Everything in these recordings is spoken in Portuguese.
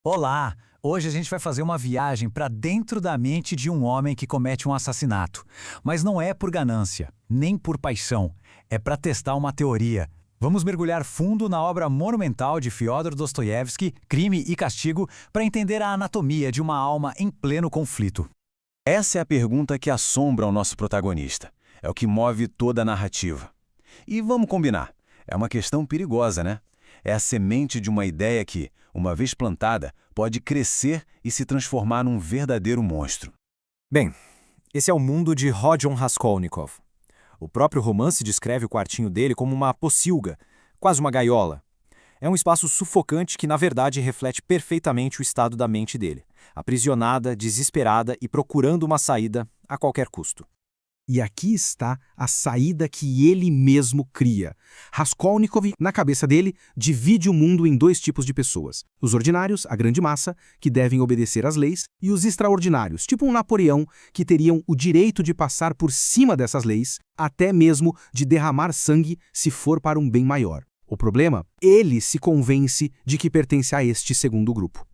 Olá! Hoje a gente vai fazer uma viagem para dentro da mente de um homem que comete um assassinato. Mas não é por ganância, nem por paixão. É para testar uma teoria. Vamos mergulhar fundo na obra monumental de Fyodor Dostoiévski, Crime e Castigo, para entender a anatomia de uma alma em pleno conflito. Essa é a pergunta que assombra o nosso protagonista. É o que move toda a narrativa. E vamos combinar, é uma questão perigosa, né? É a semente de uma ideia que, uma vez plantada, pode crescer e se transformar num verdadeiro monstro. Bem, esse é o mundo de Rodion Raskolnikov. O próprio romance descreve o quartinho dele como uma pocilga, quase uma gaiola. É um espaço sufocante que, na verdade, reflete perfeitamente o estado da mente dele, aprisionada, desesperada e procurando uma saída a qualquer custo. E aqui está a saída que ele mesmo cria. Raskolnikov, na cabeça dele, divide o mundo em dois tipos de pessoas. Os ordinários, a grande massa, que devem obedecer às leis, e os extraordinários, tipo um Napoleão, que teriam o direito de passar por cima dessas leis, até mesmo de derramar sangue se for para um bem maior. O problema? Ele se convence de que pertence a este segundo grupo.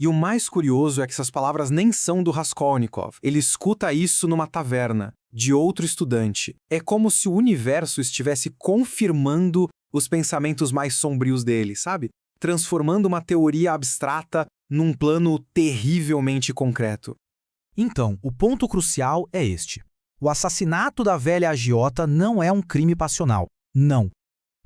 E o mais curioso é que essas palavras nem são do Raskolnikov. Ele escuta isso numa taverna, de outro estudante. É como se o universo estivesse confirmando os pensamentos mais sombrios dele, sabe? Transformando uma teoria abstrata num plano terrivelmente concreto. Então, o ponto crucial é este. O assassinato da velha agiota não é um crime passional. Não.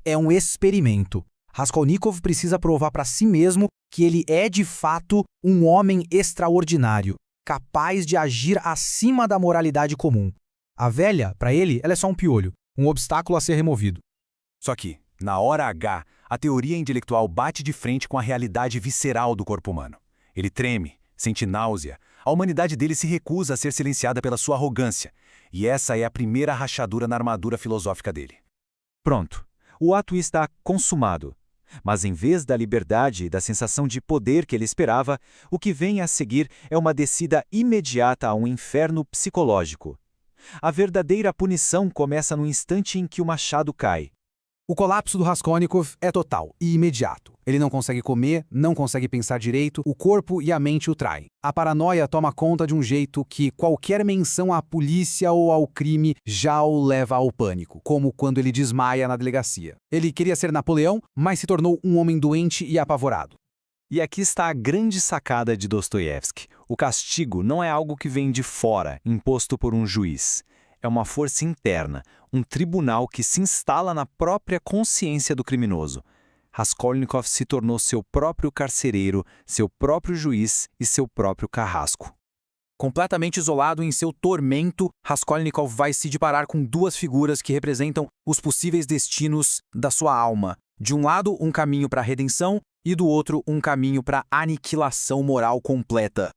É um experimento. Raskolnikov precisa provar para si mesmo que ele é, de fato, um homem extraordinário, capaz de agir acima da moralidade comum. A velha, para ele, ela é só um piolho, um obstáculo a ser removido. Só que, na hora H, a teoria intelectual bate de frente com a realidade visceral do corpo humano. Ele treme, sente náusea, a humanidade dele se recusa a ser silenciada pela sua arrogância, e essa é a primeira rachadura na armadura filosófica dele. Pronto, o ato está consumado. Mas em vez da liberdade e da sensação de poder que ele esperava, o que vem a seguir é uma descida imediata a um inferno psicológico. A verdadeira punição começa no instante em que o machado cai. O colapso do Raskolnikov é total e imediato. Ele não consegue comer, não consegue pensar direito, o corpo e a mente o traem. A paranoia toma conta de um jeito que qualquer menção à polícia ou ao crime já o leva ao pânico, como quando ele desmaia na delegacia. Ele queria ser Napoleão, mas se tornou um homem doente e apavorado. E aqui está a grande sacada de Dostoiévski. O castigo não é algo que vem de fora, imposto por um juiz. É uma força interna, um tribunal que se instala na própria consciência do criminoso. Raskolnikov se tornou seu próprio carcereiro, seu próprio juiz e seu próprio carrasco. Completamente isolado em seu tormento, Raskolnikov vai se deparar com duas figuras que representam os possíveis destinos da sua alma. De um lado, um caminho para a redenção e do outro, um caminho para a aniquilação moral completa.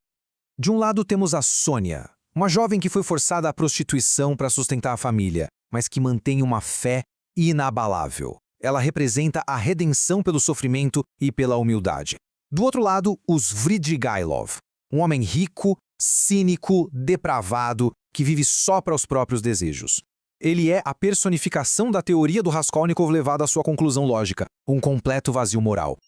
De um lado temos a Sônia, uma jovem que foi forçada à prostituição para sustentar a família, mas que mantém uma fé inabalável. Ela representa a redenção pelo sofrimento e pela humildade. Do outro lado, os Svidrigailov, um homem rico, cínico, depravado, que vive só para os próprios desejos. Ele é a personificação da teoria do Raskolnikov levada à sua conclusão lógica, um completo vazio moral.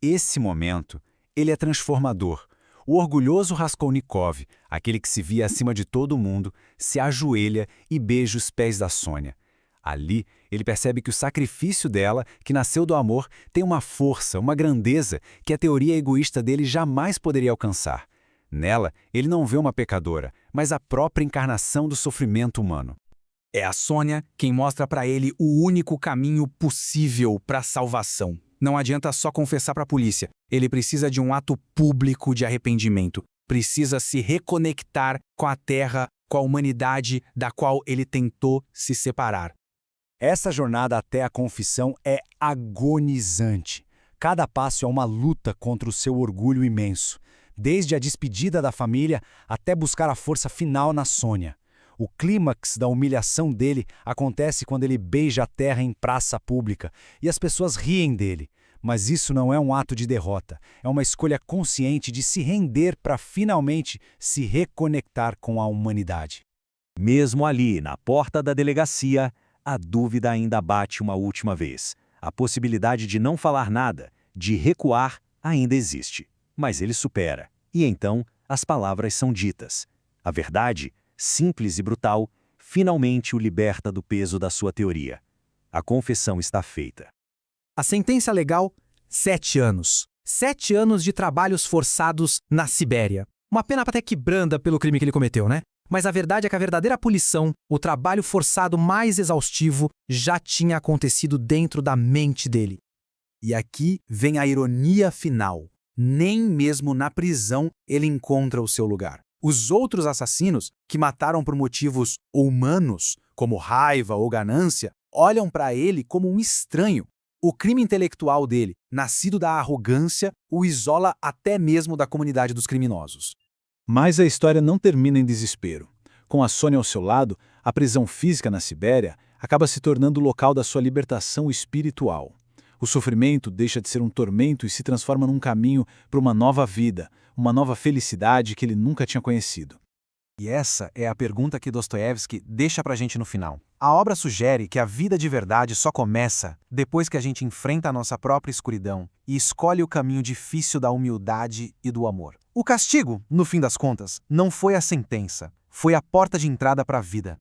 Esse momento, ele é transformador. O orgulhoso Raskolnikov, aquele que se via acima de todo mundo, se ajoelha e beija os pés da Sônia. Ali, ele percebe que o sacrifício dela, que nasceu do amor, tem uma força, uma grandeza que a teoria egoísta dele jamais poderia alcançar. Nela, ele não vê uma pecadora, mas a própria encarnação do sofrimento humano. É a Sônia quem mostra para ele o único caminho possível para a salvação. Não adianta só confessar para a polícia. Ele precisa de um ato público de arrependimento. Precisa se reconectar com a terra, com a humanidade da qual ele tentou se separar. Essa jornada até a confissão é agonizante. Cada passo é uma luta contra o seu orgulho imenso, desde a despedida da família até buscar a força final na Sônia. O clímax da humilhação dele acontece quando ele beija a terra em praça pública e as pessoas riem dele. Mas isso não é um ato de derrota, é uma escolha consciente de se render para finalmente se reconectar com a humanidade. Mesmo ali, na porta da delegacia, a dúvida ainda bate uma última vez. A possibilidade de não falar nada, de recuar, ainda existe. Mas ele supera. E então, as palavras são ditas. A verdade, simples e brutal, finalmente o liberta do peso da sua teoria. A confissão está feita. A sentença legal, 7 anos. 7 anos de trabalhos forçados na Sibéria. Uma pena até que branda pelo crime que ele cometeu, né? Mas a verdade é que a verdadeira punição, o trabalho forçado mais exaustivo, já tinha acontecido dentro da mente dele. E aqui vem a ironia final. Nem mesmo na prisão ele encontra o seu lugar. Os outros assassinos, que mataram por motivos humanos, como raiva ou ganância, olham para ele como um estranho. O crime intelectual dele, nascido da arrogância, o isola até mesmo da comunidade dos criminosos. Mas a história não termina em desespero. Com a Sônia ao seu lado, a prisão física na Sibéria acaba se tornando o local da sua libertação espiritual. O sofrimento deixa de ser um tormento e se transforma num caminho para uma nova vida, uma nova felicidade que ele nunca tinha conhecido. E essa é a pergunta que Dostoiévski deixa pra gente no final. A obra sugere que a vida de verdade só começa depois que a gente enfrenta a nossa própria escuridão e escolhe o caminho difícil da humildade e do amor. O castigo, no fim das contas, não foi a sentença, foi a porta de entrada para a vida.